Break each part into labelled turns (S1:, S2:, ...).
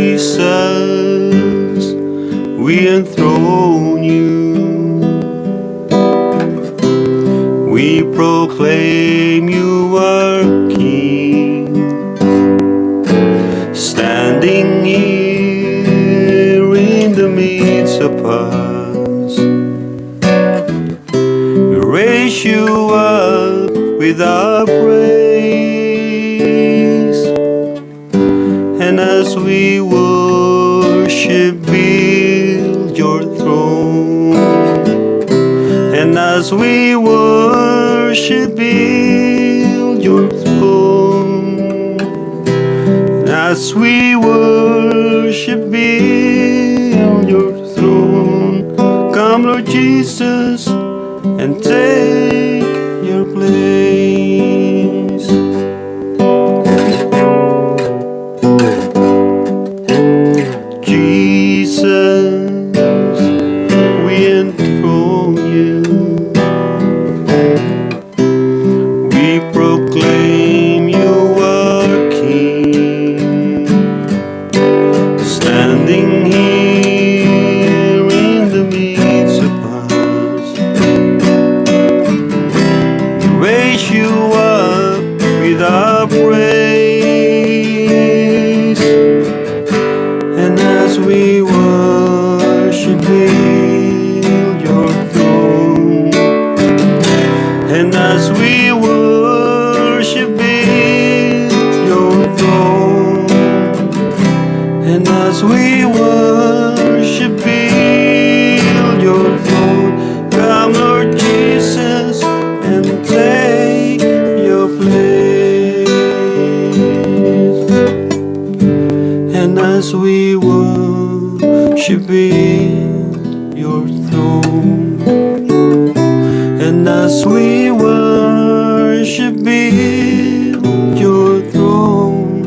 S1: Jesus, we enthrone you. We proclaim you our King, standing here in the midst of us. We raise you up with our praise, and as we worship, build your throne. And as we worship, build your throne. And as we worship, build your throne. Come, Lord Jesus, and take your place. Jesus, we enthrone you. We proclaim you our King, standing here in the midst of us. We raise you up with our praise, and as we worship, build your throne. And as we worship, build your throne. And as we worship, build your throne. Come, Lord Jesus, and take your place. And as we worship, build your throne. And as we worship, build your throne.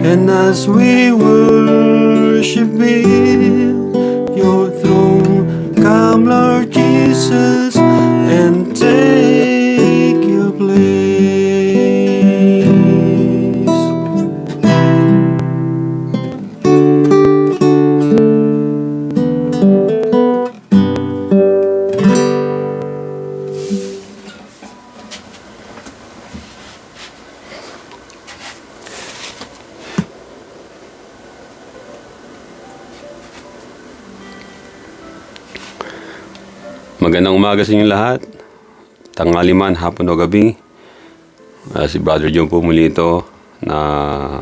S1: And as we worship, build your throne. Come, Lord Jesus, and take your place.
S2: Magandang umaga sa inyo lahat. Tanghali man, hapon o gabi. Si Brother John po muli ito na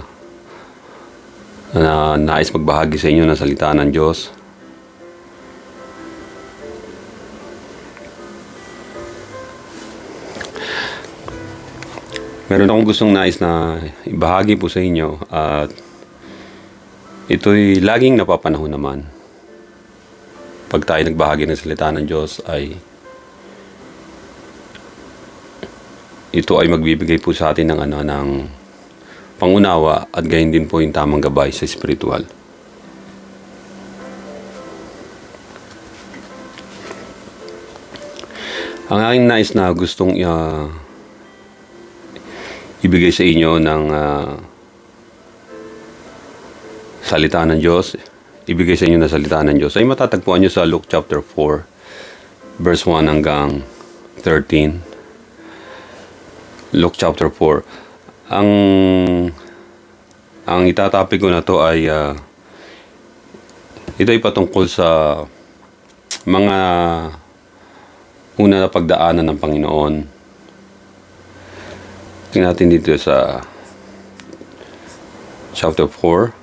S2: nais magbahagi sa inyo ng salita ng Diyos. Meron akong gustong nais na ibahagi po sa inyo at ito'y laging napapanahon naman. Pag tayo nagbahagi ng salita ng Diyos ay ito ay magbibigay po sa atin ng ng pangunawa at gayon din po yung tamang gabay sa spiritual. Ang aking nais na gustong ibigay sa inyo ng salita ng Diyos, ibigay sa inyo na salita ng Diyos ay matatagpuan nyo sa Luke chapter 4 verse 1 hanggang 13. Luke chapter 4. Ang itatopic ko na to ay ito ay patungkol sa mga una na pagdaanan ng Panginoon. Tingnan natin dito sa chapter 4.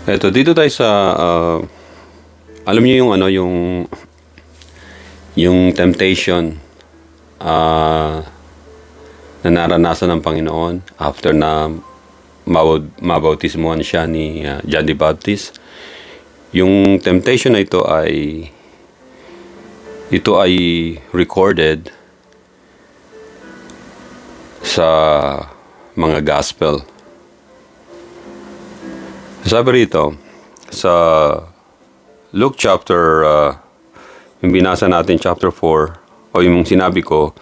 S2: Eto, dito tayo sa, alam niyo yung ano, yung temptation na naranasan ng Panginoon after na mabautismuhan siya ni John the Baptist. Yung temptation na ito ay recorded sa mga gospel. Sabi rito, sa Luke chapter, yung binasa natin chapter 4, o yung sinabi ko,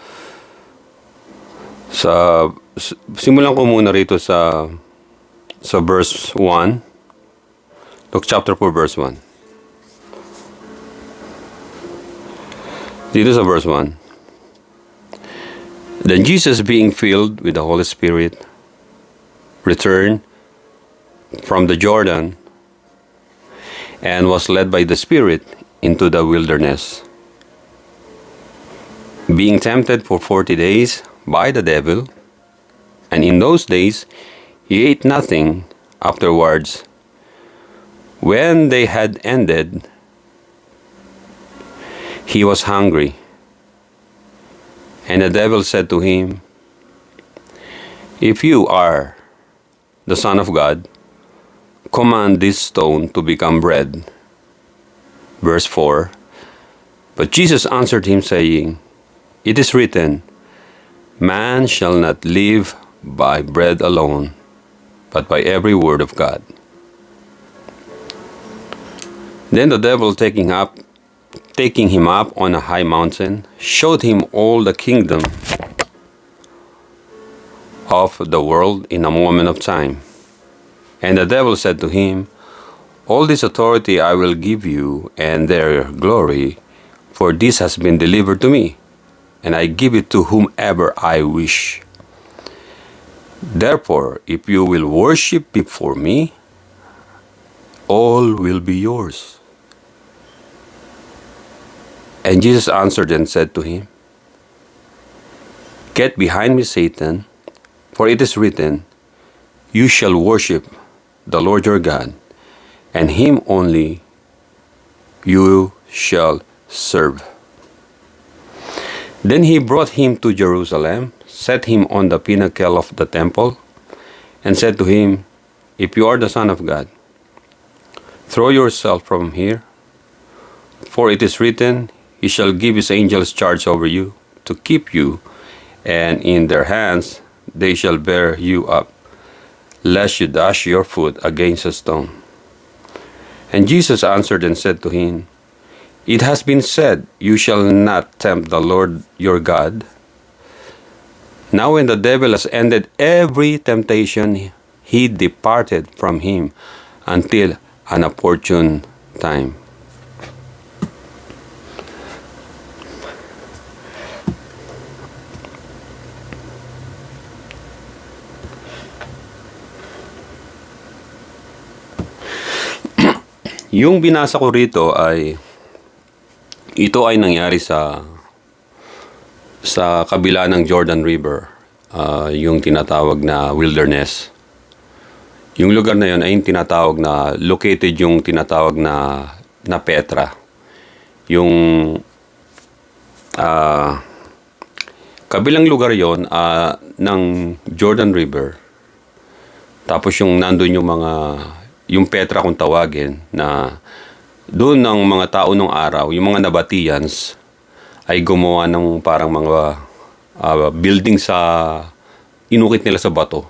S2: simulan ko muna rito sa verse 1, Luke chapter 4 verse 1. Dito sa verse 1. Then Jesus, being filled with the Holy Spirit, returned from the Jordan and was led by the Spirit into the wilderness, being tempted for 40 days by the devil. And in those days he ate nothing. Afterwards, when they had ended, he was hungry. And the devil said to him, "If you are the Son of God, command this stone to become bread." Verse 4. But Jesus answered him, saying, "It is written, man shall not live by bread alone, but by every word of God." Then the devil, taking him up on a high mountain, showed him all the kingdom of the world in a moment of time. And the devil said to him, "All this authority I will give you, and their glory, for this has been delivered to me, and I give it to whomever I wish. Therefore, if you will worship before me, all will be yours." And Jesus answered and said to him, "Get behind me, Satan, for it is written, you shall worship the Lord your God, and him only you shall serve." Then he brought him to Jerusalem, set him on the pinnacle of the temple, and said to him, "If you are the Son of God, throw yourself from here, for it is written, he shall give his angels charge over you, to keep you, and in their hands they shall bear you up, lest you dash your foot against a stone." And Jesus answered and said to him, "It has been said, you shall not tempt the Lord your God." Now when the devil has ended every temptation, he departed from him until an opportune time. Yung binasa ko rito ito ay nangyari sa kabila ng Jordan River, yung tinatawag na wilderness. Yung lugar na yun ay yung tinatawag na, located yung tinatawag na Petra. Yung kabilang lugar yon ng Jordan River. Tapos yung nandun yung Petra kung tawagin, na doon ng mga tao nung araw, yung mga Nabateans ay gumawa ng parang mga building sa inukit nila sa bato.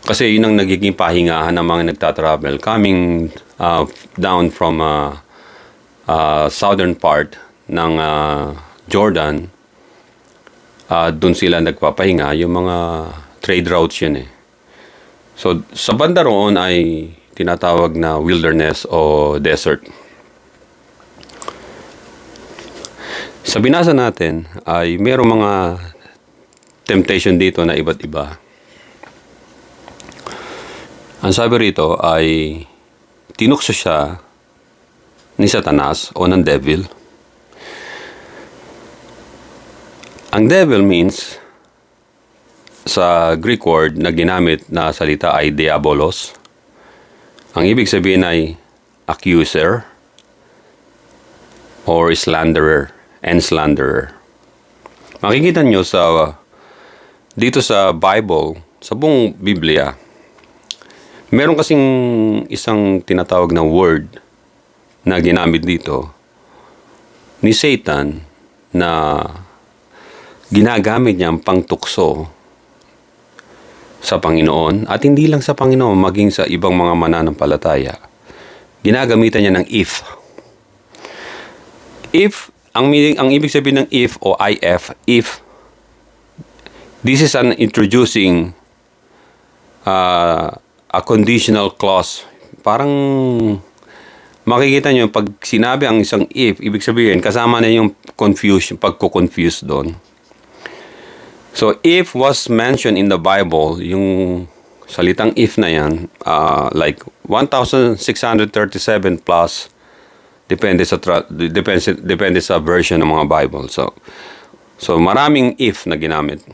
S2: Kasi yun ang nagiging pahingahan ng mga nagtatravel coming down from southern part ng Jordan. Doon sila nagpapahinga, yung mga trade routes yun eh. So, sa banda roon ay tinatawag na wilderness o desert. Sa binasa natin ay mayroong mga temptation dito na iba't iba. Ang sabi rito ay tinukso siya ni Satanas o ng devil. Ang devil means, sa Greek word na ginamit na salita ay diabolos. Ang ibig sabihin ay accuser or slanderer and slanderer. Makikita nyo dito sa Bible, sa buong Biblia, meron kasing isang tinatawag na word na ginamit dito ni Satan na ginagamit niyang pangtukso sa Panginoon, at hindi lang sa Panginoon, maging sa ibang mga mananampalataya. Ginagamitan niya ng if. If, ang ibig sabihin ng if o if, this is an introducing a conditional clause. Parang makikita nyo, pag sinabi ang isang if, ibig sabihin, kasama na yung confusion, pagko-confuse doon. So, if was mentioned in the Bible, yung salitang if na yan, like 1,637 plus, depende sa version ng mga Bible. So maraming if na ginamit.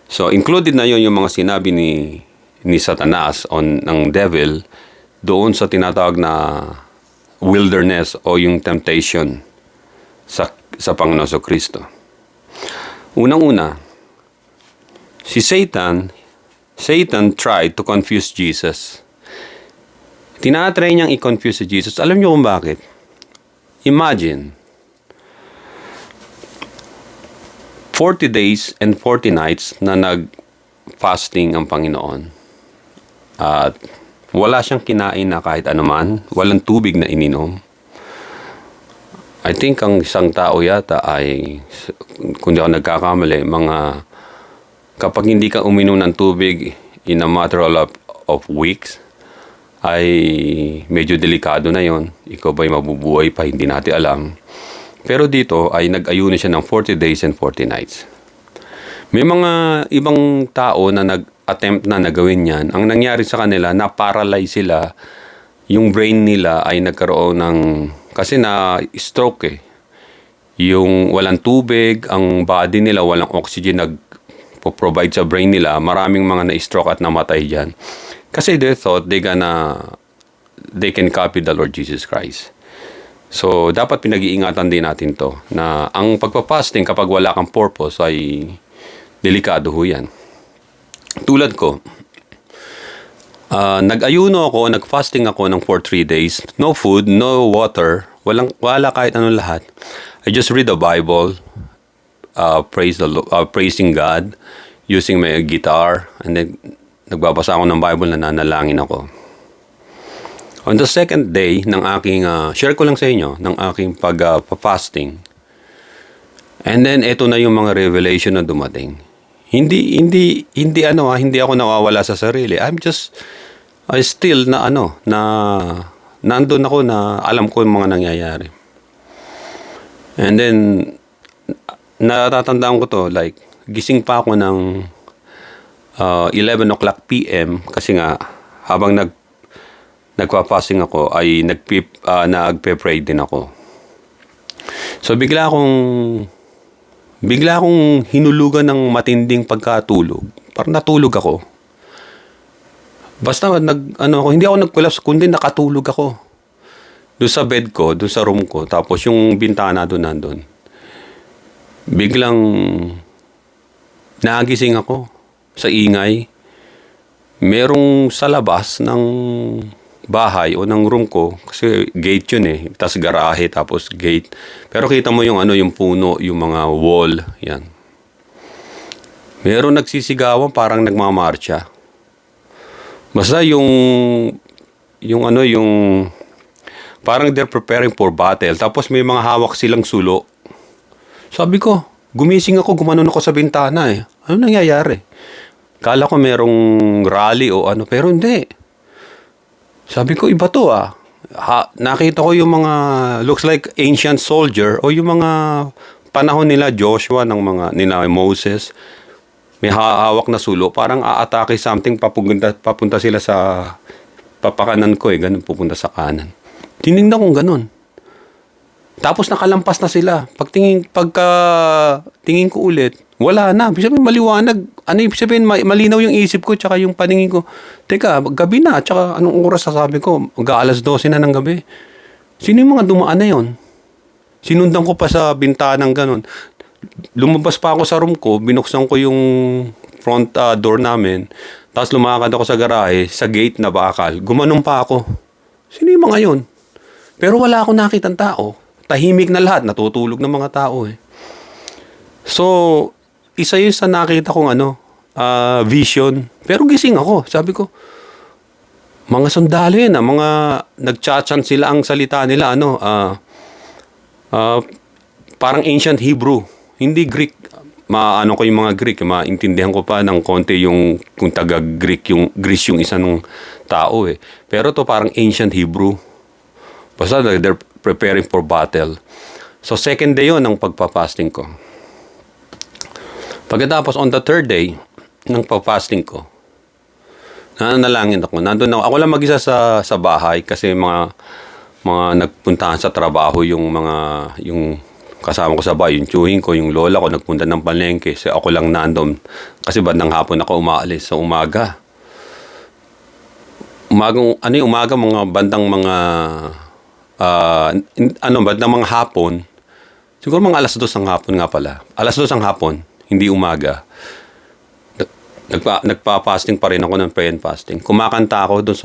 S2: So, included na yun yung mga sinabi ni Satanas ng devil doon sa tinatawag na wilderness o yung temptation sa Panginoon Kristo. Unang-una, si Satan tried to confuse Jesus. Tinatry niyang i-confuse si Jesus. Alam niyo kung bakit? Imagine, 40 days and 40 nights na nag-fasting ang Panginoon. At wala siyang kinain na kahit anuman, walang tubig na ininom. I think ang isang tao yata ay, kung di ako nagkakamali, kapag hindi ka uminom ng tubig in a matter of weeks, ay medyo delikado na yon. Ikaw ba'y mabubuhay pa, hindi natin alam. Pero dito ay nag-ayuno siya ng 40 days and 40 nights. May mga ibang tao na nag-attempt na nagawin yan. Ang nangyari sa kanila, na-paralyze sila. Yung brain nila ay nagkaroon ng, kasi na-stroke eh. Yung walang tubig, ang body nila, walang oxygen nag-provide sa brain nila. Maraming mga na-stroke at namatay dyan. Kasi they thought they can copy the Lord Jesus Christ. So, dapat pinag-iingatan din natin to na ang pagpapasting kapag wala kang purpose ay delikado ho yan. Tulad ko, nag-ayuno ako, nag-fasting ako for 3 days. No food, no water, wala kahit anong lahat. I just read the Bible, praising God, using my guitar, and then nagbabasa ako ng Bible na nanalangin ako. On the second day ng aking, share ko lang sa inyo, ng aking pag-fasting. And then, ito na yung mga revelation na dumating. Hindi ako nawawala sa sarili. I still nandun ako na alam ko yung mga nangyayari. And then, natatandaan ko to, like, gising pa ako ng 11 o'clock p.m. kasi nga, habang nagpa-fasting ako, ay nagpe-pray din ako. So, bigla akong hinulugan ng matinding pagkatulog. Parang natulog ako. Basta hindi ako nag-collapse, kundi nakatulog ako. Doon sa bed ko, doon sa room ko, tapos yung bintana doon nandun. Biglang nagising ako sa ingay. Merong sa labas ng bahay o ng room ko, kasi gate yun eh, tas garahe, tapos gate. Pero kita mo yung puno, yung mga wall, yan. Meron nagsisigawan, parang nagmamarcha. Basta yung parang they're preparing for battle, tapos may mga hawak silang sulo. Sabi ko, gumising ako, gumanon ako sa bintana eh. Ano nangyayari? Kala ko merong rally o pero hindi. Sabi ko, iba to ah. Nakita ko yung mga, looks like ancient soldier o yung mga panahon nila Joshua, nila Moses. May hawak na sulo. Parang aatake something, papunta sila sa papakanan ko eh. Ganun, pupunta sa kanan. Tinignan kong ganun. Tapos nakalampas na sila. Pagka tingin ko ulit, Wala na. Ibig sabihin, maliwanag. Ano ibig sabihin, malinaw yung isip ko tsaka yung paningin ko. Teka, gabi na. Tsaka anong oras sasabi ko? Mag-aalas 12 na ng gabi. Sino yung mga dumaan na yon? Sinundan ko pa sa bintanang ganon. Lumabas pa ako sa room ko, binuksan ko yung front door namin. Tapos lumakad ako sa garahe, sa gate na bakal. Gumanong pa ako. Sino yung mga yun? Pero wala akong nakitang tao. Tahimik na lahat, natutulog ng mga tao eh. So, isa yun sa nakita kong vision. Pero gising ako. Sabi ko, mga sundalo yun mga nagchachan sila ang salita nila, parang ancient Hebrew. Hindi Greek. Maano ko yung mga Greek, maintindihan ko pa ng konti yung kung taga-Greek, yung Greece yung isa ng tao eh. Pero to parang ancient Hebrew. Basta they're preparing for battle. So second day yun ng pagpapasting ko. Pagkatapos on the third day ng pagpapasting ko, nananalangin ako. Nandun ako lang mag-isa sa bahay kasi mga nagpuntahan sa trabaho yung kasama ko sa bahay, yung tiyuhin ko, yung lola ko, nagpunta ng palengke. So ako lang nandun. Kasi bandang hapon ako umaalis sa umaga. Umaga, mga bandang bandang mga hapon. Siguro mga alas 2 ng hapon nga pala. Alas 2 ng hapon, hindi umaga. Nagpa-fasting pa rin ako ng prayer and fasting. Kumakanta ako doon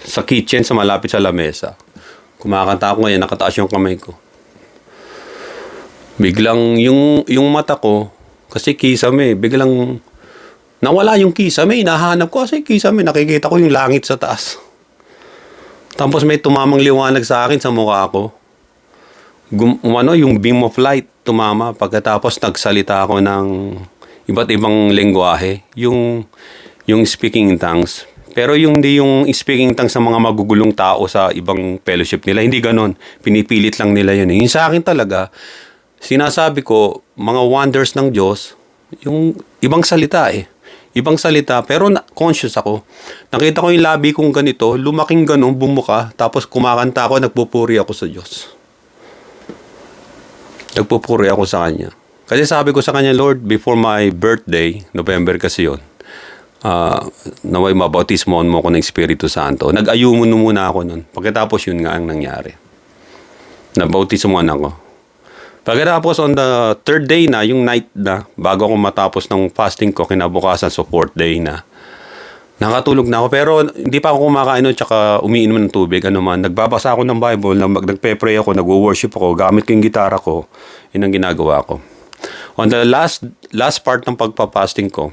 S2: sa kitchen, sa malapit sa lamesa. Kumakanta ako ngayon, nakataas yung kamay ko. Biglang yung mata ko, kasi kisame, biglang nawala yung kisame, hinahanap ko kasi kisame, nakikita ko yung langit sa taas. Tapos may tumamang liwanag sa akin sa mukha ko. Yung beam of light tumama pagkatapos nagsalita ako ng iba't ibang lengguwahe, yung speaking in tongues. Pero hindi yung speaking in tongues sa mga magugulong tao sa ibang fellowship nila. Hindi ganon. Pinipilit lang nila yun. Yung sa akin talaga, sinasabi ko, mga wonders ng Diyos, yung ibang salita eh. Ibang salita, pero conscious ako. Nakita ko yung labi kong ganito, lumaking ganon, bumuka, tapos kumakanta ako, nagpupuri ako sa Diyos. Nagpupuri ako sa Kanya. Kasi sabi ko sa Kanya, Lord, before my birthday, November kasi yun, naway mabautismoan mo ako ng Espiritu Santo. Nag-ayuno muna ako nun. Pagkatapos yun nga ang nangyari. Nabautismoan ako. Pagkatapos on the third day na, yung night na, bago ako matapos ng fasting ko, kinabukasan, so fourth day na, nakatulog na ako. Pero hindi pa ako kumakain tsaka umiinom ng tubig. Nagbabasa ako ng Bible, nagpe-pray ako, nagwo-worship ako, gamit ko yung gitara ko. Yun ang ginagawa ko. On the last part ng pagpapasting ko,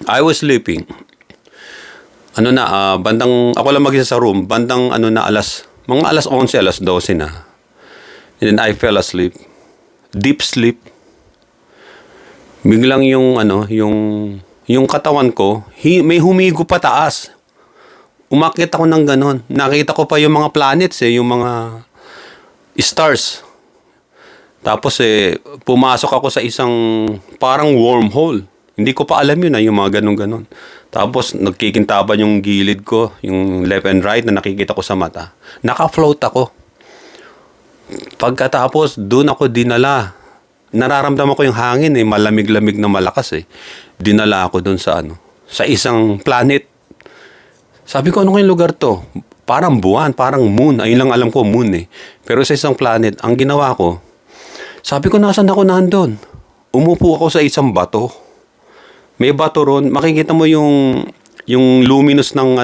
S2: I was sleeping. Bandang, ako lang mag-isa sa room, bandang mga alas 11, alas 12 na. And then I fell asleep. Deep sleep. Biglang yung katawan ko, may humigo pa taas. Umakyat ako ng ganon. Nakita ko pa yung mga planets yung mga stars. Tapos pumasok ako sa isang parang wormhole. Hindi ko pa alam yun yung mga ganon-ganon. Tapos nagkikintaban yung gilid ko, yung left and right na nakikita ko sa mata. Naka-float ako. Pagkatapos, doon ako dinala. Nararamdaman ko yung hangin malamig-lamig na malakas Dinala ako doon sa isang planet. Sabi ko, ano kayong lugar to? Parang buwan, parang moon. Ayun lang alam ko, moon Pero sa isang planet, ang ginawa ko, sabi ko, nasan ako nandun? Umupo ako sa isang bato. May bato ron, makikita mo yung luminous ng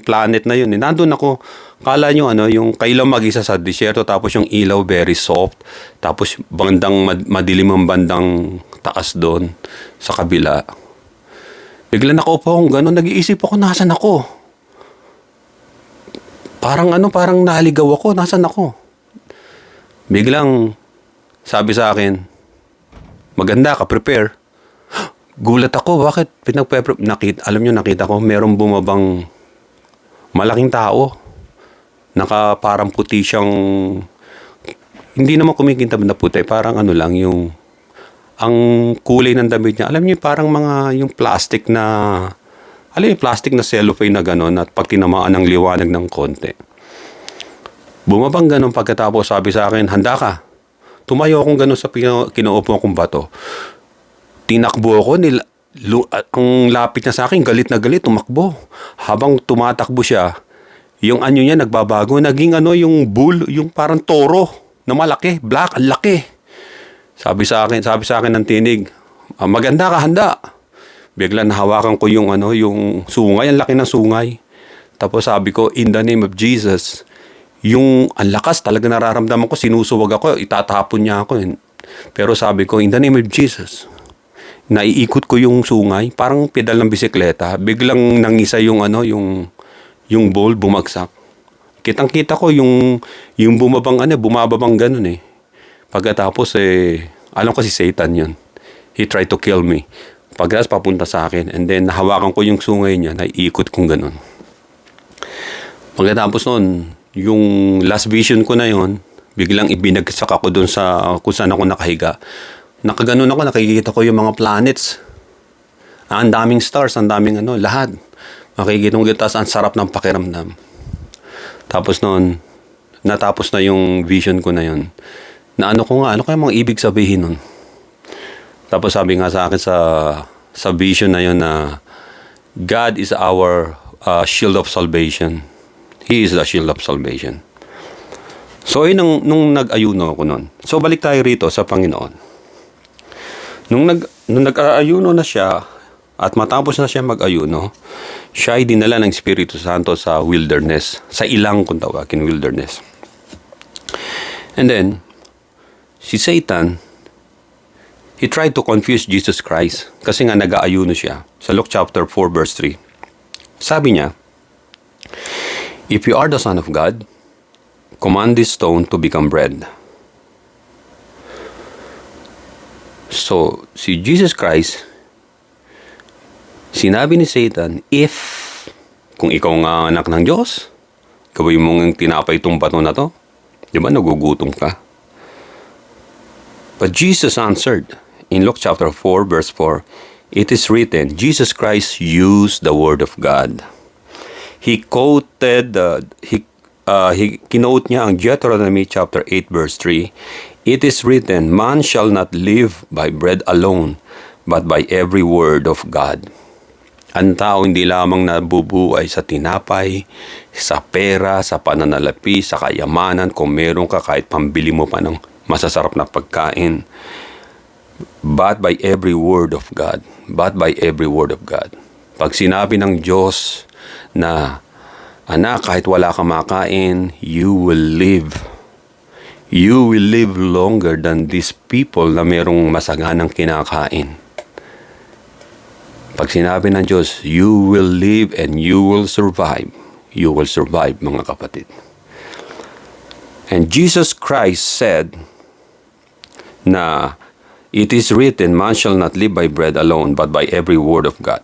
S2: planet na yun. Nandun ako, kala nyo yung kailang mag-isa sa disyerto, tapos yung ilaw very soft, tapos bandang madilim ang bandang taas doon sa kabila. Bigla nakaupo akong gano'n, nag-iisip ako, nasan ako? Parang naligaw ako, nasan ako? Biglang sabi sa akin, maganda ka, prepare. Gulat ako, bakit nakita ko, merong bumabang malaking tao. Parang puti siyang, hindi naman kumikintab na puti, parang lang, ang kulay ng damit niya. Alam niyo, parang yung plastic na cellophane na gano'n, at pag tinamaan ng liwanag ng konti. Bumabang gano'n, pagkatapos sabi sa akin, handa ka. Tumayo akong gano'n sa kinuupo kong bato. Tinakbo ako, ang lapit niya sa akin, galit na galit, tumakbo. Habang tumatakbo siya, yung anyo niya nagbabago, naging yung bull, yung parang toro na malaki, black, ang laki. Sabi sa akin ng tinig, maganda ka, handa. Bigla nahawakan ko yung sungay, ang laki ng sungay. Tapos sabi ko, in the name of Jesus, yung ang lakas talaga nararamdaman ko, sinusuwag ako, itatapon niya ako. Pero sabi ko, in the name of Jesus, naiikot ko yung sungay, parang pedal ng bisikleta. Biglang nangisa yung bowl, bumagsak. Kitang-kita ko yung bumababang ganun eh. Pagkatapos alam ko si Satan yun. He tried to kill me. Pagkatapos papunta sa akin, and then nahawakan ko yung sungay niya, naiikot kong ganun. Pagkatapos nun, yung last vision ko na yun, biglang ibinagsak ako dun sa kung saan ako nakahiga. Nakaganon ako, nakikita ko yung mga planets. Ang daming stars, ang daming lahat. Makikita mo tapos ang sarap ng pakiramdam. Tapos noon, natapos na yung vision ko na yun. Na ano kaya mga ibig sabihin nun? Tapos sabi nga sa akin sa vision na yun na God is our shield of salvation. He is the shield of salvation. So nung nag-ayuno ako nun. So balik tayo rito sa Panginoon. Nung nag-aayuno na siya at matapos na siya mag-ayuno, siya ay dinala ng Espiritu Santo sa wilderness, sa ilang kung tawagin wilderness. And then, si Satan, he tried to confuse Jesus Christ kasi nga nag-aayuno siya. Sa Luke chapter 4 verse 3, sabi niya, "If you are the Son of God, command this stone to become bread." So, si Jesus Christ, sinabi ni Satan, kung ikaw nga anak ng Diyos, gawin mong tinapay itong bato na to, di ba nagugutom ka? But Jesus answered, in Luke chapter 4 verse 4, it is written, Jesus Christ used the word of God. He quoted, kinote niya ang Deuteronomy chapter 8 verse 3, it is written, man shall not live by bread alone, but by every word of God. Ang tao hindi lamang nabubuhay sa tinapay, sa pera, sa pananalapi, sa kayamanan, kung meron ka kahit pambili mo pa ng masasarap na pagkain, but by every word of God. But by every word of God. Pag sinabi ng Diyos na, anak, kahit wala kang makain, you will live. You will live longer than these people na merong masaganang kinakain. Pag sinabi ng Diyos, you will live and you will survive. You will survive, mga kapatid. And Jesus Christ said na it is written, man shall not live by bread alone, but by every word of God.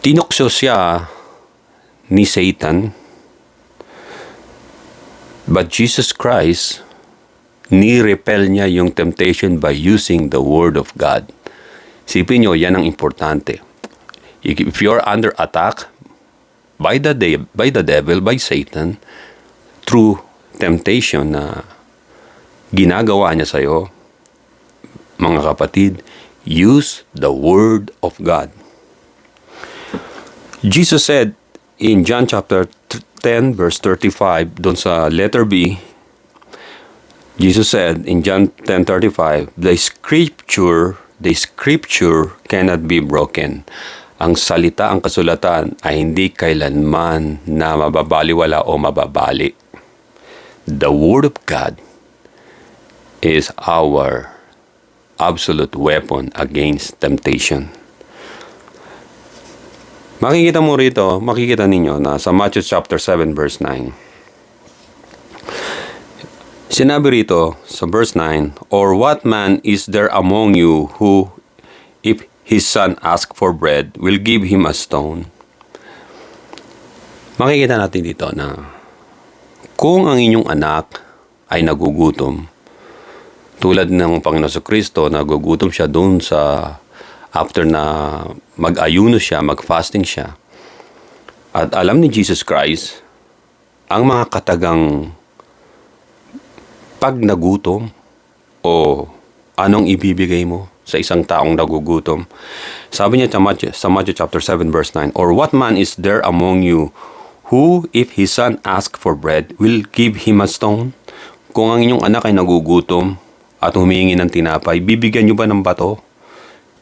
S2: Tinukso siya ni Satan, but Jesus Christ, ni-repel niya yung temptation by using the word of God. Sipin nyo, yan ang importante. If you're under attack by the devil, by Satan, through temptation na ginagawa niya sa'yo, mga kapatid, use the word of God. Jesus said in John chapter 10 verse 35, doon sa letter B, Jesus said in John 10:35, the scripture cannot be broken. Ang salita, ang kasulatan ay hindi kailanman na mababaliwala o mababali. The word of God is our absolute weapon against temptation. Makikita ninyo na sa Matthew chapter 7 verse 9. Sinabi rito sa verse 9, or what man is there among you who, if his son ask for bread, will give him a stone? Makikita natin dito na kung ang inyong anak ay nagugutom, tulad ng Panginoon Kristo, nagugutom siya doon sa after na mag-ayuno siya, mag-fasting siya. At alam ni Jesus Christ, ang mga katagang pag nagutom, o anong ibibigay mo sa isang taong nagugutom? Sabi niya sa Matthew chapter 7 verse 9, or what man is there among you who, if his son ask for bread, will give him a stone? Kung ang inyong anak ay nagugutom at humingi ng tinapay, bibigyan niyo ba ng bato?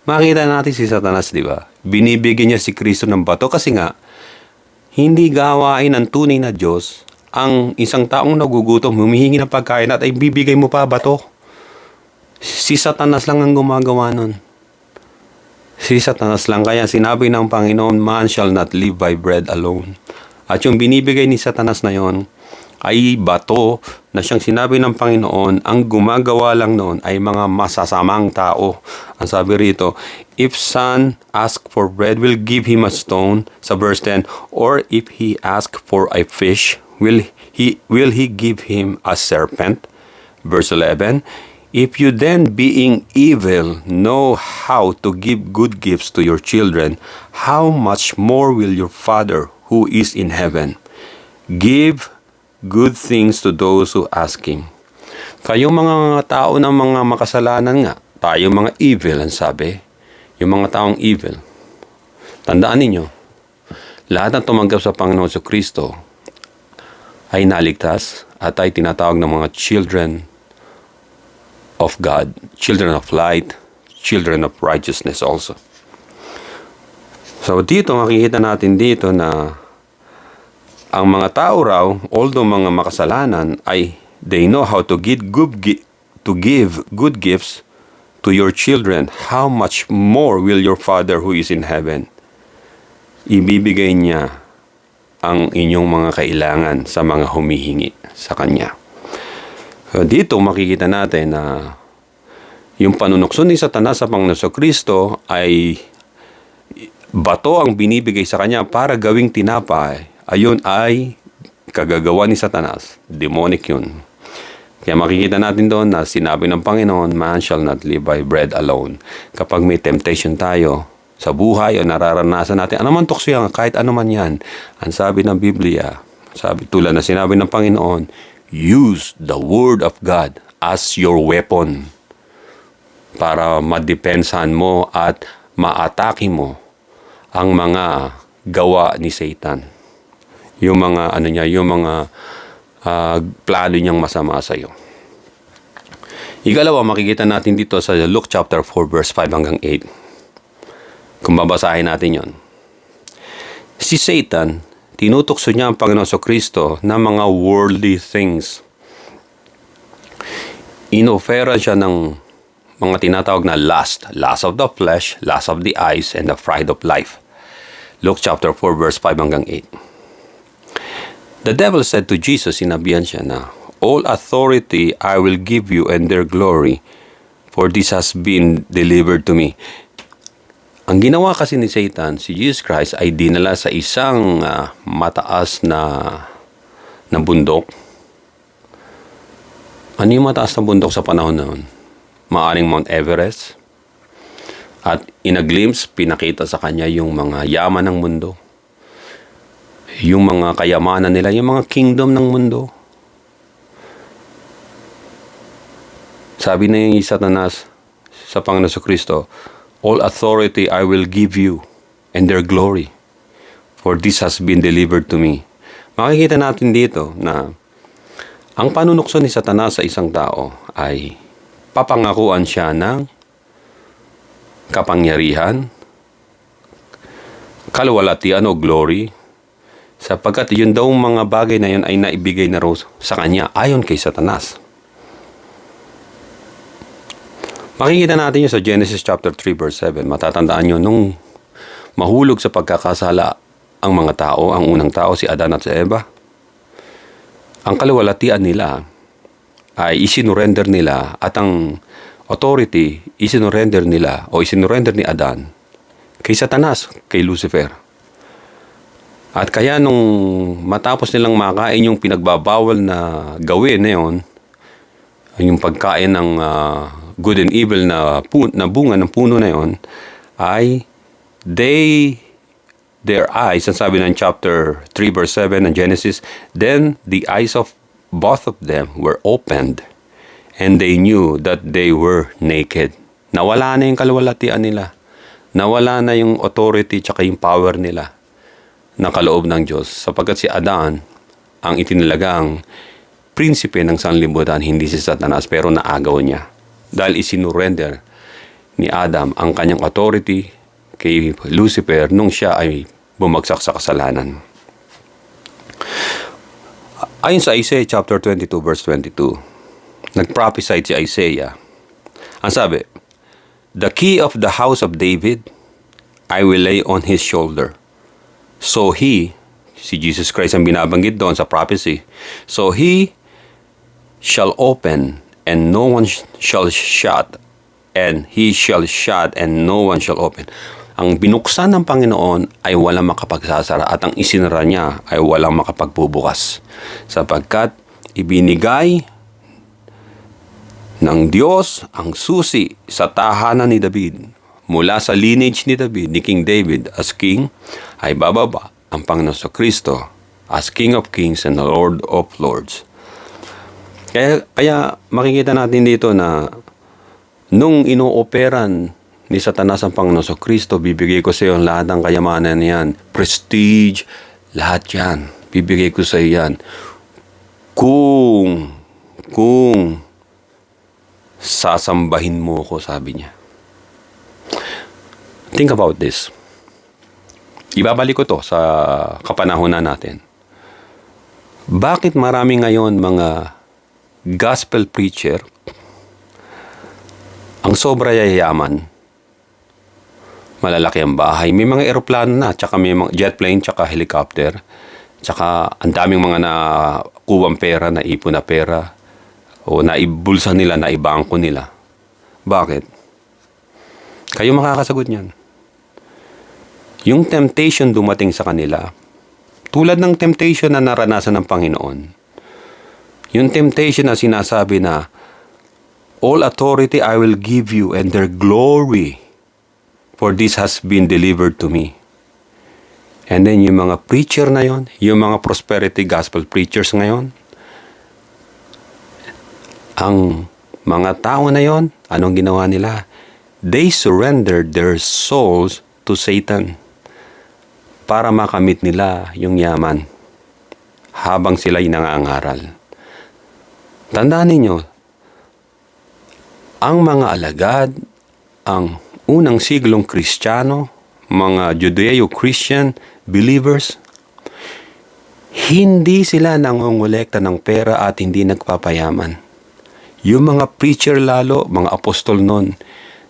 S2: Makita natin si Satanas, di ba? Binibigyan niya si Kristo ng bato kasi nga, hindi gawain ng tunay na Diyos ang isang taong nagugutom, humihingi ng pagkain at ay bibigay mo pa bato. Si Satanas lang ang gumagawa nun. Si Satanas lang. Kaya sinabi ng Panginoon, man shall not live by bread alone. At yung binibigay ni Satanas na yon ay bato na siyang sinabi ng Panginoon, ang gumagawa lang noon ay mga masasamang tao. Ang sabi rito, if son ask for bread, will give him a stone, sa verse 10, or if he ask for a fish, will he give him a serpent? Verse 11, if you then being evil know how to give good gifts to your children, how much more will your Father who is in heaven give good things to those who ask Him? Kayong mga tao ng mga makasalanan nga, tayong mga evil, ang sabi, yung mga taong evil. Tandaan ninyo, lahat ng tumanggap sa Panginoon sa Kristo ay naligtas at ay tinatawag ng mga children of God, children of light, children of righteousness also. So dito, makikita natin dito na ang mga tao raw, although mga makasalanan, ay they know how to give good gifts to your children. How much more will your Father who is in heaven ibibigay niya ang inyong mga kailangan sa mga humihingi sa Kanya. So dito makikita natin na yung panunukso ni Satanas sa Panginoon Kristo ay bato ang binibigay sa Kanya para gawing tinapay. Ayun ay kagagawa ni Satanas. Demonic yun. Kaya makikita natin doon na sinabi ng Panginoon, man shall not live by bread alone. Kapag may temptation tayo sa buhay o nararanasan natin, anuman tukso yan, kahit anuman yan, ang sabi ng Biblia, tulad na sinabi ng Panginoon, use the Word of God as your weapon para madepensahan mo at maatake mo ang mga gawa ni Satan. Yung mga plano niyang masama sa iyo. Ikalawa, makikita natin dito sa Luke chapter 4 verse 5 hanggang 8. Kung babasahin natin yon. Si Satan, tinutokso niya ang Panginoon Kristo ng mga worldly things. Inofera siya ng mga tinatawag na lust of the flesh, lust of the eyes, and the pride of life. Luke chapter 4 verse 5 hanggang 8. The devil said to Jesus, sinabihan siya na, all authority I will give you and their glory, for this has been delivered to me. Ang ginawa kasi ni Satan, si Jesus Christ, ay dinala sa isang mataas na bundok. Ano yung mataas na bundok sa panahon noon? Maaring Mount Everest. At in a glimpse, pinakita sa kanya yung mga yaman ng mundo. Yung mga kayamanan nila, yung mga kingdom ng mundo. Sabi na yung Satanas sa Panginoon Kristo, all authority I will give you and their glory, for this has been delivered to me. Makikita natin dito na ang panunukso ni Satanas sa isang tao ay papangakuan siya ng kapangyarihan, kaluwalhatian o glory, sapagkat yun daw mga bagay na yun ay naibigay na raw sa kanya ayon kay Satanas. Makikita natin yun sa Genesis chapter 3 verse 7. Matatandaan nyo nung mahulog sa pagkakasala ang mga tao, ang unang tao si Adan at si Eva. Ang kaluwalhatian nila ay isinurrender nila at ang authority isinurrender nila o isinurrender ni Adan kay Satanas, kay Lucifer. At kaya nung matapos nilang makain yung pinagbabawal na gawin na yun, yung pagkain ng good and evil na bunga ng puno na yun, ay their eyes, ang sabi ng chapter 3 verse 7 ng Genesis, then the eyes of both of them were opened and they knew that they were naked. Nawala na yung kaluwalhatian nila. Nawala na yung authority tsaka yung power nila na kaloob ng Diyos. Sapagkat si Adan ang itinalagang prinsipe ng sanlibutan, hindi si Satanas, pero naagaw niya. Dahil isinurrender ni Adam ang kanyang authority kay Lucifer nung siya ay bumagsak sa kasalanan. Ayon sa Isaiah chapter 22 verse 22, nag-prophesy si Isaiah. Ang sabi, "The key of the house of David I will lay on his shoulder." So he, si Jesus Christ ang binabanggit doon sa prophecy, so he shall open and no one shall shut, and he shall shut and no one shall open. Ang binuksan ng Panginoon ay walang makapagsasara at ang isinara niya ay walang makapagbubukas. Sapagkat ibinigay ng Diyos ang susi sa tahanan ni David. Mula sa lineage ni David, ni King David as king, ay bababa ang Panginoon sa Kristo as King of Kings and the Lord of Lords. Kaya makikita natin dito na nung inooperan ni Satanas ang Panginoon sa Kristo, bibigay ko sa iyo lahat ng kayamanan niyan, prestige, lahat yan. Bibigay ko sa iyo yan. Kung sasambahin mo ko, sabi niya. Think about this. Ibabalik ko to sa kapanahunan natin. Bakit marami ngayon mga gospel preacher ang sobra yayaman? Malalaki ang bahay. May mga eroplano na, tsaka may mga jet plane, tsaka helicopter. Tsaka ang daming mga nakuwang pera, naipon na pera, o naibulsa nila, naibangko nila. Bakit? Kayo makakasagot niyan. Yung temptation dumating sa kanila, tulad ng temptation na naranasan ng Panginoon. Yung temptation na sinasabi na, all authority I will give you and their glory, for this has been delivered to me. And then yung mga preacher na yon, yung mga prosperity gospel preachers ngayon, ang mga tao na yon, anong ginawa nila? They surrendered their souls to Satan para makamit nila yung yaman habang sila'y nangangaral. Tandaan ninyo, ang mga alagad, ang unang siglong Kristiyano, mga Judeo-Christian believers, hindi sila nangongolekta ng pera at hindi nagpapayaman. Yung mga preacher lalo, mga apostol nun,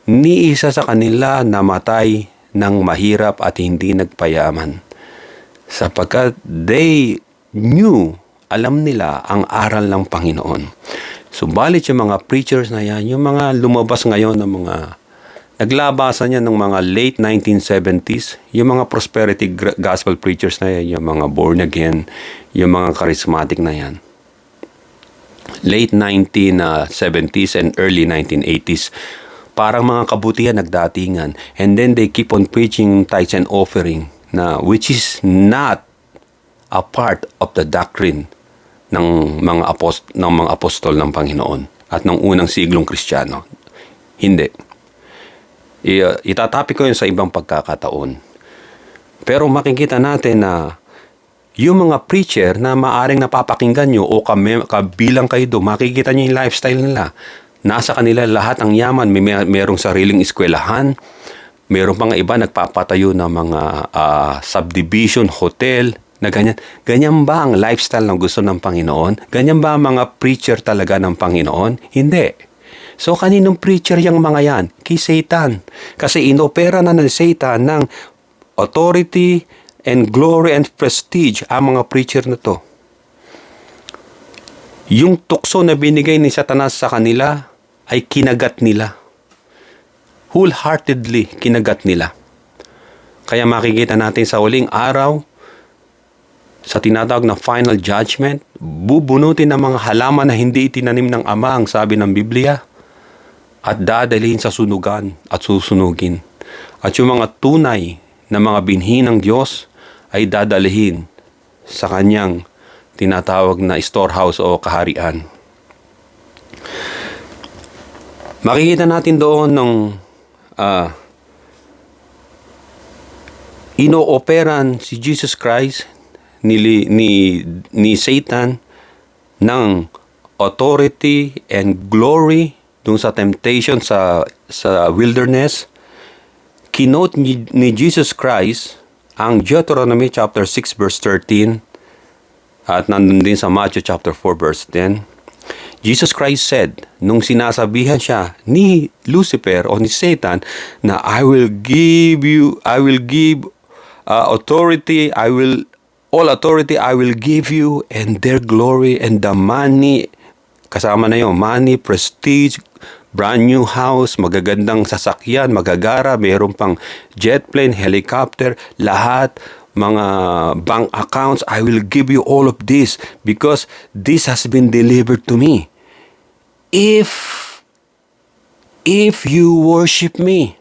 S2: ni isa sa kanila namatay ng mahirap at hindi nagpayaman. Sapagkat they knew, alam nila ang aral ng Panginoon. Subalit yung mga preachers na yan, yung mga lumabas ngayon ng mga naglabasan yan ng mga late 1970s, yung mga prosperity gospel preachers na yan, yung mga born again, yung mga charismatic na yan. Late 1970s and early 1980s, parang mga kabutihan nagdatingan. And then they keep on preaching tithes and offering, na which is not a part of the doctrine ng mga apostol ng Panginoon at ng unang siglong Kristiyano. Hindi. Itatapi ko yun sa ibang pagkakataon. Pero makikita natin na yung mga preacher na maaring napapakinggan nyo o kabilang kayo doon, makikita nyo yung lifestyle nila. Nasa kanila lahat ang yaman. Merong sariling eskwelahan. Meron pa nga iba nagpapatayo ng mga subdivision, hotel, na ganyan. Ganyan ba ang lifestyle ng gusto ng Panginoon? Ganyan ba ang mga preacher talaga ng Panginoon? Hindi. So, kaninong preacher yung mga yan? Kay Satan. Kasi inopera na ng Satan ng authority and glory and prestige ang mga preacher na to. Yung tukso na binigay ni Satanas sa kanila ay kinagat nila. Wholeheartedly kinagat nila. Kaya makikita natin sa huling araw, sa tinatawag na final judgment, bubunutin ng mga halaman na hindi itinanim ng Ama, ang sabi ng Biblia, at dadalhin sa sunugan at susunugin. At yung mga tunay na mga binhi ng Diyos ay dadalhin sa kanyang tinatawag na storehouse o kaharian. Makikita natin doon nung inooperan si Jesus Christ ni Satan ng authority and glory dun sa temptation sa wilderness. Kinote ni Jesus Christ ang Deuteronomy chapter 6 verse 13 at nandun din sa Matthew chapter 4 verse 10. Jesus Christ said, nung sinasabihan siya ni Lucifer o ni Satan na I will give authority, all authority I will give you, and their glory and the money, kasama na yung money, prestige, brand new house, magagandang sasakyan, magagara, mayroon pang jet plane, helicopter, lahat, mga bank accounts, I will give you all of this because this has been delivered to me. If you worship me.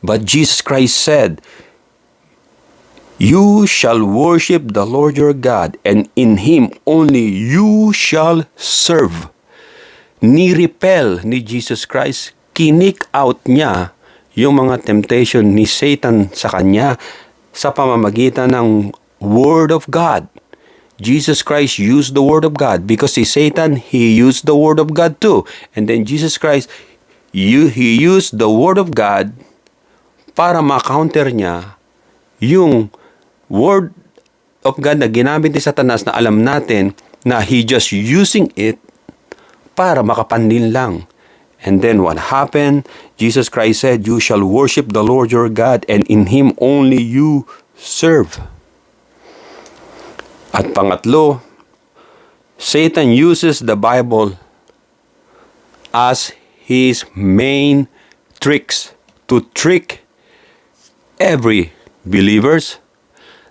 S2: But Jesus Christ said, you shall worship the Lord your God, and in Him only you shall serve. Ni-repel ni Jesus Christ, kinik out niya yung mga temptation ni Satan sa kanya sa pamamagitan ng Word of God. Jesus Christ used the Word of God because si Satan, he used the Word of God too. And then Jesus Christ, he used the Word of God para ma-counter niya yung Word of God na ginamit ni Satanas na alam natin na he just using it para makapanlin lang. And then what happened? Jesus Christ said, you shall worship the Lord your God, and in Him only you serve. At pangatlo, Satan uses the Bible as his main tricks to trick every believers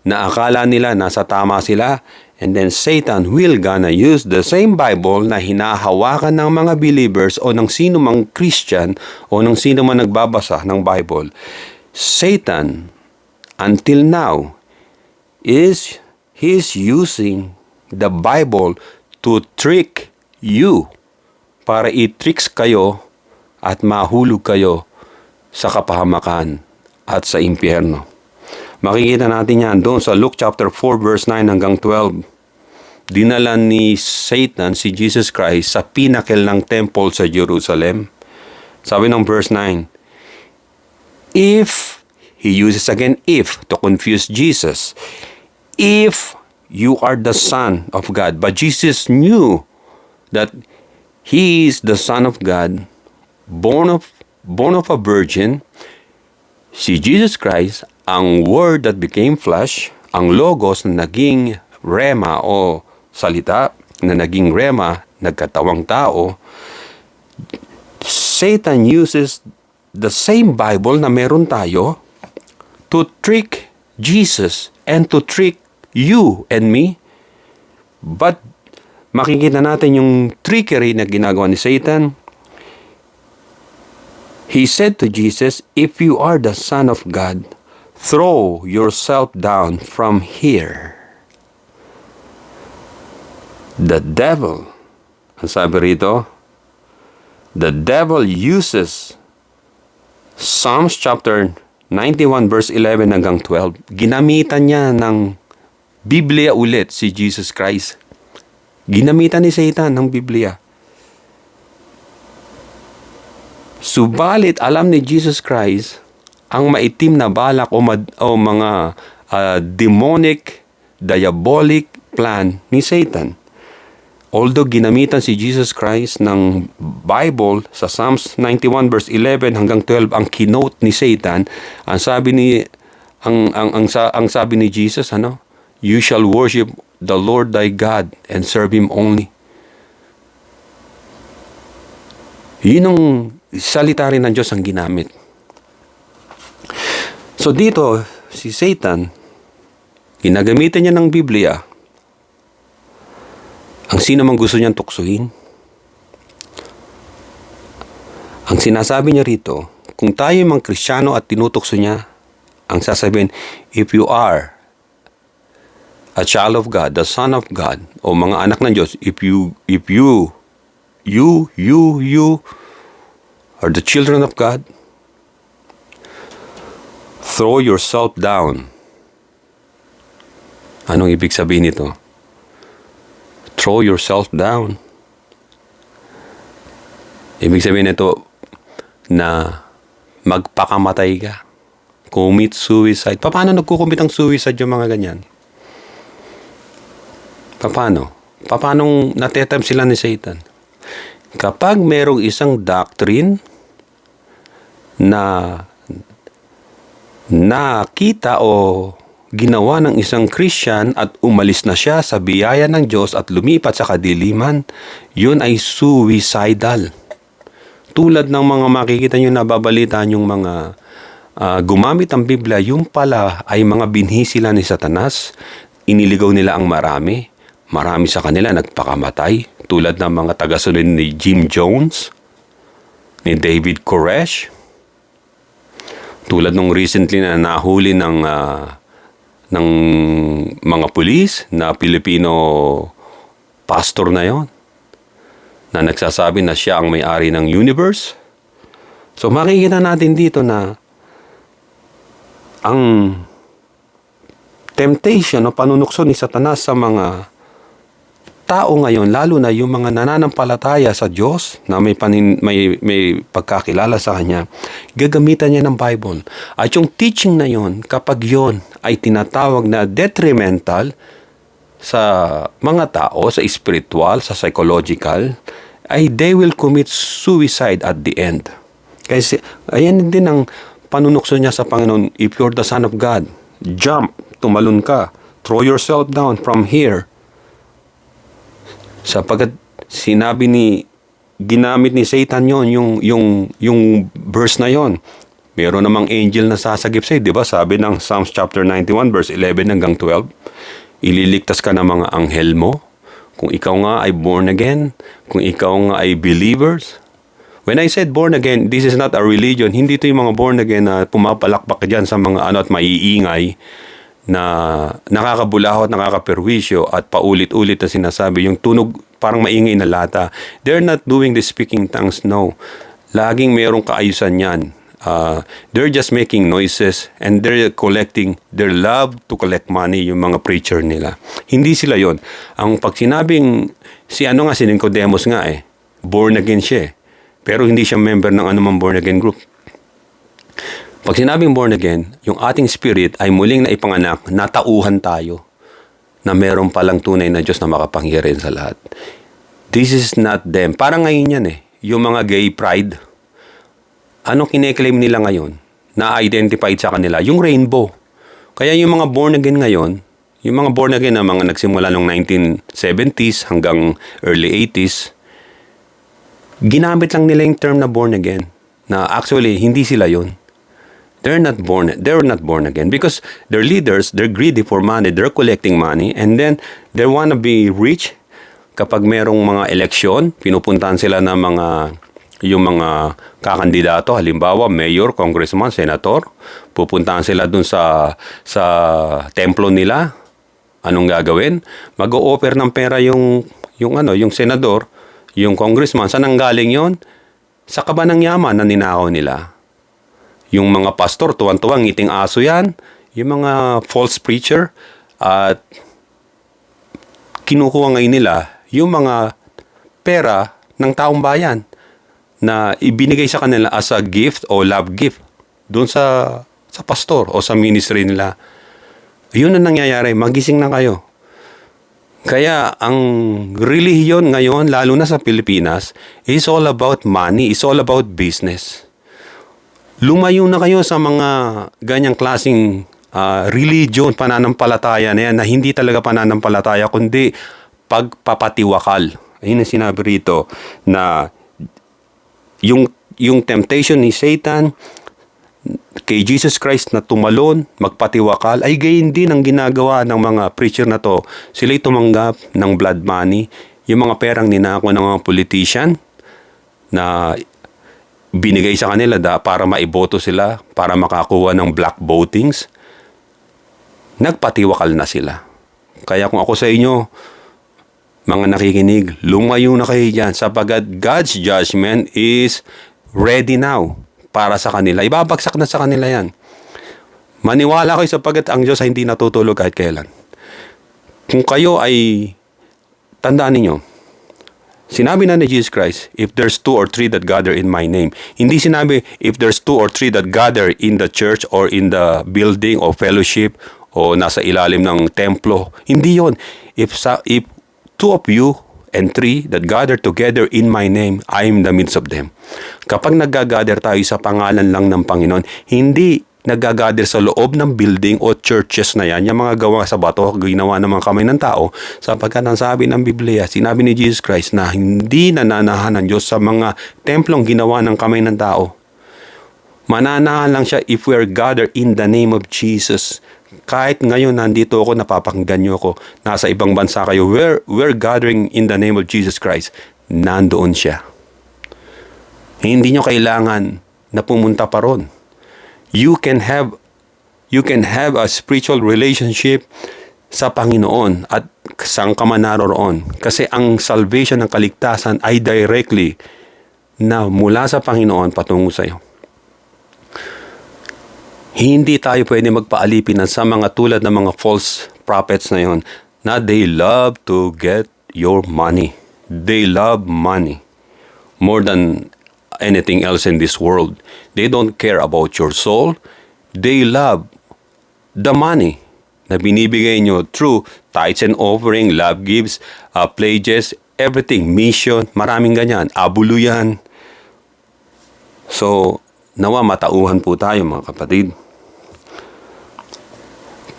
S2: na akala nila nasa tama sila, and then Satan will gonna use the same Bible na hinahawakan ng mga believers o ng sino mang Christian o ng sino man nagbabasa ng Bible. Satan, until now, he's using the Bible to trick you, para i-tricks kayo at mahulog kayo sa kapahamakan at sa impyerno. Makikita natin yan doon sa Luke chapter 4 verse 9 hanggang 12. Dinala ni Satan si Jesus Christ sa pinnacle ng temple sa Jerusalem. Sabi ng verse 9, if, he uses again if to confuse Jesus, if you are the Son of God. But Jesus knew that He is the Son of God, born of a virgin. Si Jesus Christ, ang Word that became flesh, ang Logos na naging Rema o salita, na naging Rema, nagkatawang tao. Satan uses the same Bible na meron tayo to trick Jesus and to trick you and me. But makikita natin yung trickery na ginagawa ni Satan. He said to Jesus, if you are the Son of God, throw yourself down from here. The devil, ang sabi rito, the devil uses Psalms chapter 91 verse 11 hanggang 12. Ginamitan niya ng Biblia ulit si Jesus Christ. Ginamitan ni Satan ng Biblia. Subalit alam ni Jesus Christ ang maitim na balak o mga demonic, diabolic plan ni Satan. Although ginamitan si Jesus Christ ng Bible sa Psalms 91 verse 11 hanggang 12 ang kinote ni Satan, ang sabi ni Jesus, you shall worship the Lord thy God and serve Him only. Yun ang salita rin ng Diyos ang ginamit. So dito, si Satan, ginagamitan niya ng Biblia ang sino mang gusto niyang tuksuhin. Ang sinasabi niya rito, kung tayo mang Kristiyano at tinutukso niya, ang sasabihin, if you are a child of God, the Son of God, o mga anak ng Diyos, if you or the children of God, throw yourself down. Anong ibig sabihin nito? Throw yourself down. Ibig sabihin nito na magpakamatay ka. Commit suicide. Paano nagkukumit ang suicide yung mga ganyan? Paano? Paano natetempt sila ni Satan? Kapag merong isang doctrine na nakita o ginawa ng isang Christian at umalis na siya sa biyaya ng Diyos at lumipat sa kadiliman, yun ay suicidal. Tulad ng mga makikita nyo na babalitaan yung mga gumamit ang Biblia, yung pala ay mga binhi sila ni Satanas, iniligaw nila ang marami. Marami sa kanila nagpakamatay, tulad ng mga tagasunod ni Jim Jones, ni David Koresh, tulad nung recently na nahuli ng mga pulis na Pilipino pastor na yon, na nagsasabi na siya ang may-ari ng universe. So makikita natin dito na ang temptation o panunukso ni Satanas sa mga tao ngayon, lalo na yung mga nananampalataya sa Diyos na may pagkakilala sa Kanya, gagamitan niya ng Bible. At yung teaching na yon, kapag yon ay tinatawag na detrimental sa mga tao, sa spiritual, sa psychological, ay they will commit suicide at the end. Kasi ayan din ang panunukso niya sa Panginoon, if you're the Son of God, jump, tumalon ka, throw yourself down from here. Sapagkat ginamit ni Satan yung verse na yon. Meron namang angel na sasagip sa'yo, di ba? Sabi ng Psalms chapter 91 verse 11 hanggang 12, ililigtas ka ng mga anghel mo, kung ikaw nga ay born again, kung ikaw nga ay believers. When I said born again, this is not a religion. Hindi ito yung mga born again na pumapalakpak dyan sa mga at maiingay, na nakakabulaho at nakakaperwisyo at paulit-ulit na sinasabi, yung tunog parang maingay na lata. They're not doing the speaking tongues, no. Laging merong kaayusan yan. They're just making noises and they're collecting, they love to collect money, yung mga preacher nila. Hindi sila yon. Ang pag sinabing, si Nicodemus nga born again siya pero hindi siya member ng anumang born again group. Pag sinabing born again, yung ating spirit ay muling naipanganak, natauhan tayo na meron palang tunay na Diyos na makapangyarihan sa lahat. This is not them. Parang ngayon yan yung mga gay pride. Ano kine-claim nila ngayon na identified sa kanila? Yung rainbow. Kaya yung mga born again ngayon, yung mga born again na mga nagsimula noong 1970s hanggang early 80s, ginamit lang nila yung term na born again. Na actually, hindi sila yon. They're not born again because their leaders, they're greedy for money, they're collecting money, and then they want to be rich. Kapag merong mga eleksyon, pinupuntahan sila ng yung mga kakandidato, halimbawa mayor, congressman, senator, pupuntahan sila dun sa templo nila. Anong gagawin? Mag-o-offer ng pera yung senador, yung congressman. Saan ang galing yon? Sa kaba ng yaman na ninakaw nila. Yung mga pastor, tuwan-tuwang ngiting aso yan. Yung mga false preacher at kinukuha ngayon nila yung mga pera ng taong bayan na ibinigay sa kanila as a gift o love gift doon sa pastor o sa ministry nila. Yun ang nangyayari. Magising na kayo. Kaya ang relihiyon ngayon, lalo na sa Pilipinas, is all about money, is all about business. Lumayo na kayo sa mga ganyang klaseng religion, pananampalataya na yan, na hindi talaga pananampalataya, kundi pagpapatiwakal. Ayun ang sinabi rito, na yung temptation ni Satan kay Jesus Christ na tumalon, magpatiwakal, ay gayon din ang ginagawa ng mga preacher na to. Sila'y tumanggap ng blood money, yung mga perang ninako ng mga politician na binigay sa kanila para maiboto sila, para makakuha ng black votings. Nagpatiwakal na sila. Kaya kung ako sa inyo, mga nakikinig, lumayo na kayo dyan sapagkat God's judgment is ready now para sa kanila. Ibabagsak na sa kanila yan. Maniwala kayo sapagkat ang Diyos ay hindi natutulog kahit kailan. Kung kayo ay, tandaan ninyo, sinabi na ni Jesus Christ, if there's 2 or 3 that gather in my name. Hindi sinabi, if there's 2 or 3 that gather in the church or in the building or fellowship o nasa ilalim ng templo. Hindi yon. If 2 of you and 3 that gather together in my name, I am in the midst of them. Kapag nag-gather tayo sa pangalan lang ng Panginoon, hindi nag-gather sa loob ng building o churches na yan, yung mga gawa sa bato, ginawa ng mga kamay ng tao, sapagkat ang sabi ng Biblia, sinabi ni Jesus Christ na hindi nananahan ng Diyos sa mga templong ginawa ng kamay ng tao. Mananahan lang siya if we are gathered in the name of Jesus. Kahit ngayon nandito ako, napapakinggan niyo ako, nasa ibang bansa kayo, we're gathering in the name of Jesus Christ. Nandoon siya. Hindi niyo kailangan na pumunta pa ron. You can have a spiritual relationship sa Panginoon at saan ka man naroon. Kasi ang salvation ng kaligtasan ay directly na mula sa Panginoon patungo sa iyo. Hindi tayo pwede magpaalipin sa mga tulad ng mga false prophets na yon na they love to get your money. They love money more than anything else in this world. They don't care about your soul. They love the money na binibigay nyo through tithes and offering, love gifts, pledges, everything, mission, maraming ganyan, abuluyan. So, nawa matauhan po tayo mga kapatid.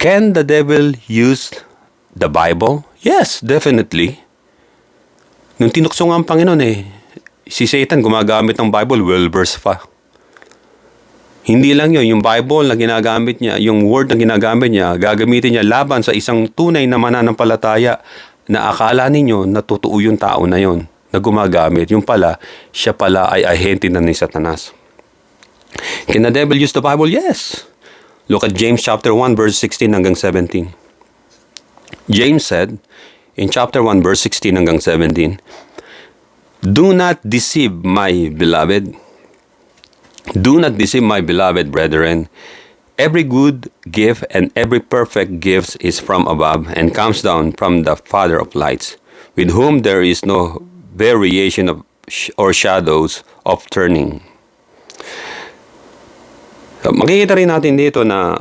S2: Can the devil use the Bible? Yes, definitely. Nung tinukso nga ang Panginoon si Satan gumagamit ng Bible, well-versed pa. Hindi lang yun, yung Bible na ginagamit niya, yung word na ginagamit niya, gagamitin niya laban sa isang tunay na mananampalataya na akala ninyo na totoo yung tao na yon na gumagamit. Yung pala, siya pala ay ahente na ni Satanas. Can the devil use the Bible? Yes. Look at James chapter 1 verse 16 hanggang 17. James said in chapter 1 verse 16 hanggang 17, Do not deceive my beloved. Do not deceive my beloved brethren. Every good gift and every perfect gift is from above and comes down from the Father of lights, with whom there is no variation of or shadows of turning. So, makikita rin natin dito na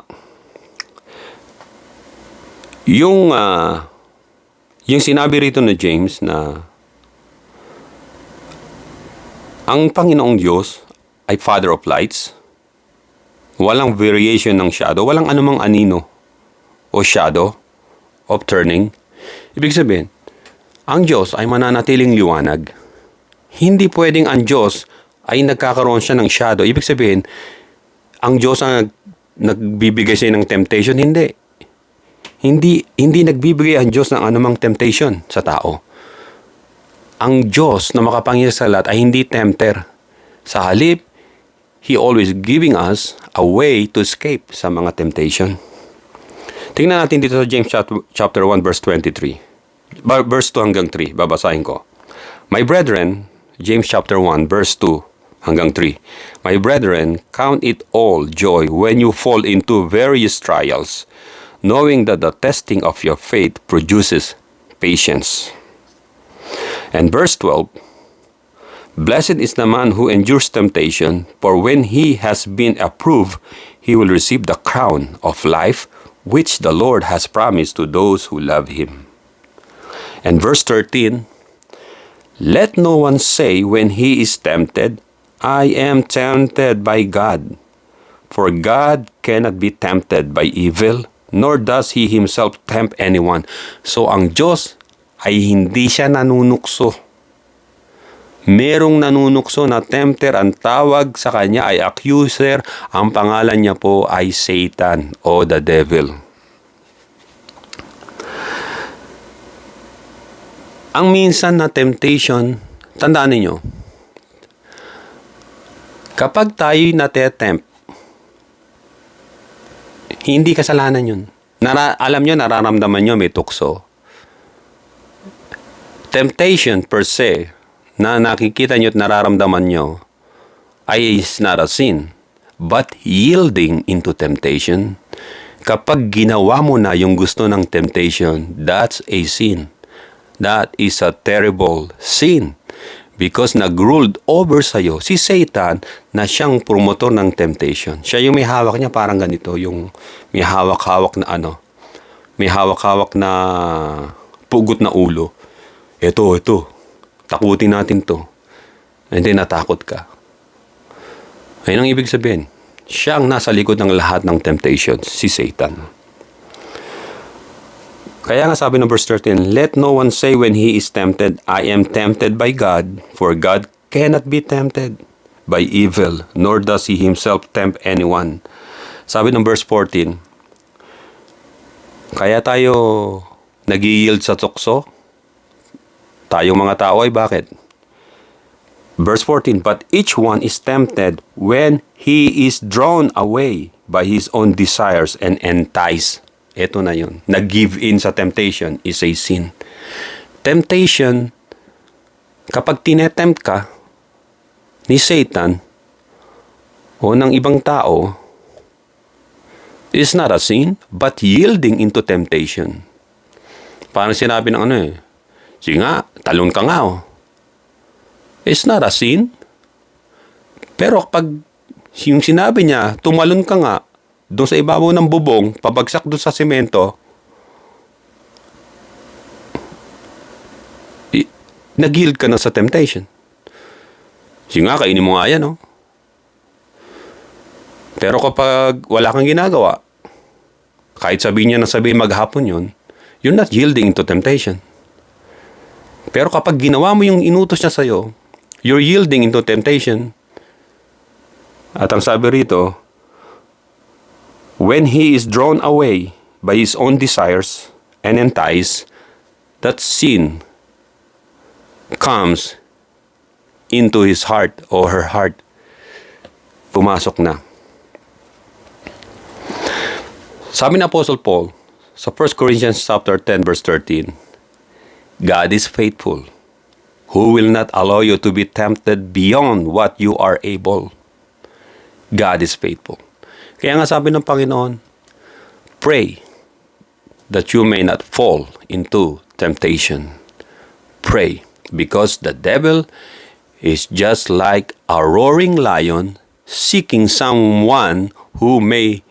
S2: yung sinabi rito ni James na ang Panginoong Diyos ay Father of lights. Walang variation ng shadow, walang anumang anino o shadow of turning. Ibig sabihin, ang Diyos ay mananatiling liwanag. Hindi pwedeng ang Diyos ay nagkakaroon siya ng shadow. Ibig sabihin, ang Diyos ang nagbibigay siya ng temptation. Hindi nagbibigay ang Diyos ng anumang temptation sa tao. Ang Diyos na makapangyarihan sa lahat ay hindi tempter. Sa halip, He always giving us a way to escape sa mga temptation. Tingnan natin dito sa James chapter 1 verse 23. Verse 2 hanggang 3, babasahin ko. My brethren, James chapter 1 verse 2 hanggang 3. My brethren, count it all joy when you fall into various trials, knowing that the testing of your faith produces patience. And verse 12, Blessed is the man who endures temptation, for when he has been approved, he will receive the crown of life, which the Lord has promised to those who love him. And verse 13, Let no one say when he is tempted, I am tempted by God. For God cannot be tempted by evil, nor does He Himself tempt anyone. So ang Diyos ay hindi siya nanunukso. Merong nanunukso na tempter, ang tawag sa kanya ay accuser, ang pangalan niya po ay Satan o the devil. Ang minsan na temptation, tandaan niyo, kapag tayo natetempt, hindi kasalanan yun. Alam nyo, nararamdaman nyo may tukso. Temptation per se, na nakikita nyo at nararamdaman nyo, is not a sin. But yielding into temptation, kapag ginawa mo na yung gusto ng temptation, that's a sin. That is a terrible sin. Because nag-ruled over sa'yo si Satan na siyang promotor ng temptation. Siya yung may hawak niya parang ganito, yung may hawak-hawak na may hawak-hawak na pugot na ulo. Ito, takutin natin to. And then natakot ka. Ayun ang ibig sabihin. Siya ang nasa likod ng lahat ng temptations, si Satan. Kaya nga sabi ng verse 13, let no one say when he is tempted, I am tempted by God, for God cannot be tempted by evil, nor does he himself tempt anyone. Sabi ng verse 14, kaya tayo nag-yield sa tukso? Tayong mga tao ay bakit? Verse 14, but each one is tempted when he is drawn away by his own desires and enticed. Ito na yun. Nag-give in sa temptation is a sin. Temptation, kapag tinetempt ka ni Satan o ng ibang tao, is not a sin, but yielding into temptation. Parang sinabi ng sige nga, talon ka nga It's not a sin. Pero kapag yung sinabi niya, tumalon ka nga, doon sa ibabaw ng bubong, pabagsak doon sa semento, nag-yield ka na sa temptation. Sige nga, kainin mo nga yan, Pero kapag wala kang ginagawa, kahit sabihin niya na sabihin maghapon yun, you're not yielding to temptation. Pero kapag ginawa mo yung inutos niya sa'yo, you're yielding into temptation. At ang sabi rito, when he is drawn away by his own desires and enticed, that sin comes into his heart or her heart. Pumasok na. Sabi ng Apostle Paul sa 1 Corinthians chapter 10 verse 13, God is faithful, who will not allow you to be tempted beyond what you are able. God is faithful. Kaya nga sabi ng Panginoon, pray that you may not fall into temptation. Pray, because the devil is just like a roaring lion seeking someone who may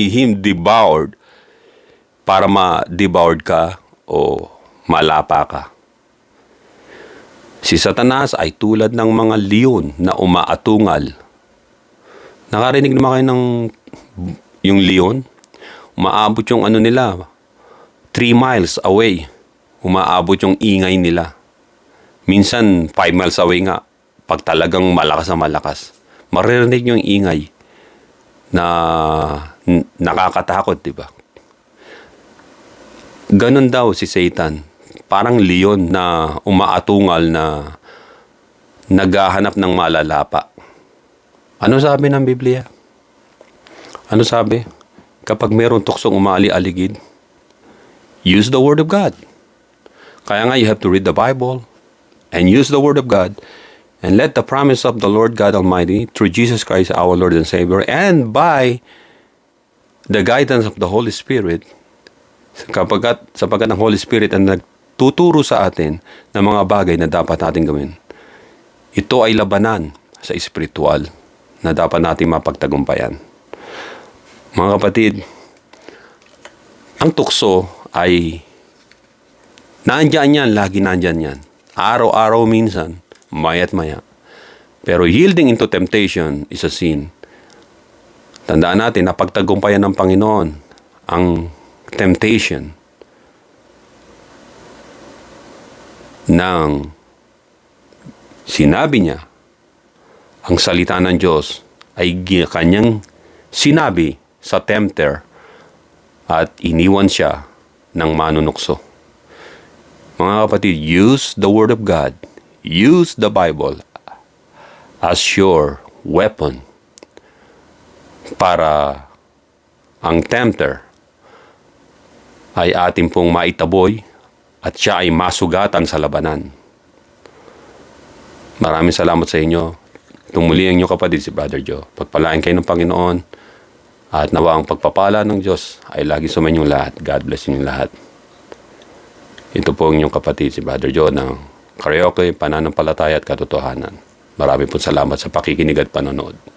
S2: him devoured, para ma-devoured ka o malapa ka. Si Satanas ay tulad ng mga leon na umaatungal. Nakarinig naman kayo ng yung leon? Umaabot yung nila, 3 miles away. Umaabot yung ingay nila. Minsan 5 miles away nga, pag talagang malakas na malakas. Maririnig yung ingay na nakakatakot, di ba? Ganon daw si Satan. Parang leon na umaatungal na naghahanap ng malalapa. Ano sabi ng Biblia? Ano sabi? Kapag mayroong tuksong umali-aligid, use the Word of God. Kaya nga you have to read the Bible and use the Word of God and let the promise of the Lord God Almighty through Jesus Christ our Lord and Savior and by the guidance of the Holy Spirit, sapagkat ang Holy Spirit ang nagtuturo sa atin ng mga bagay na dapat natin gawin. Ito ay labanan sa espiritual na dapat natin mapagtagumpayan. Mga kapatid, ang tukso ay nandyan yan, lagi nandyan yan. Araw-araw minsan, maya't maya. Pero yielding into temptation is a sin. Tandaan natin na pagtagumpayan ng Panginoon ang temptation ng sinabi niya, ang salita ng Diyos ay kanyang sinabi sa tempter at iniwan siya ng manunukso. Mga kapatid, use the Word of God, use the Bible as your weapon para ang tempter ay ating pong maitaboy at siya ay masugatan sa labanan. Maraming salamat sa inyo. Tumuli ang inyong kapatid si Brother Joe. Pagpalain kayo ng Panginoon at nawa ang pagpapala ng Diyos ay lagi sumayin yung lahat. God bless yung lahat. Ito po ang inyong kapatid si Brother Joe ng Karaoke, Pananampalataya at Katotohanan. Maraming po salamat sa pakikinig at panonood.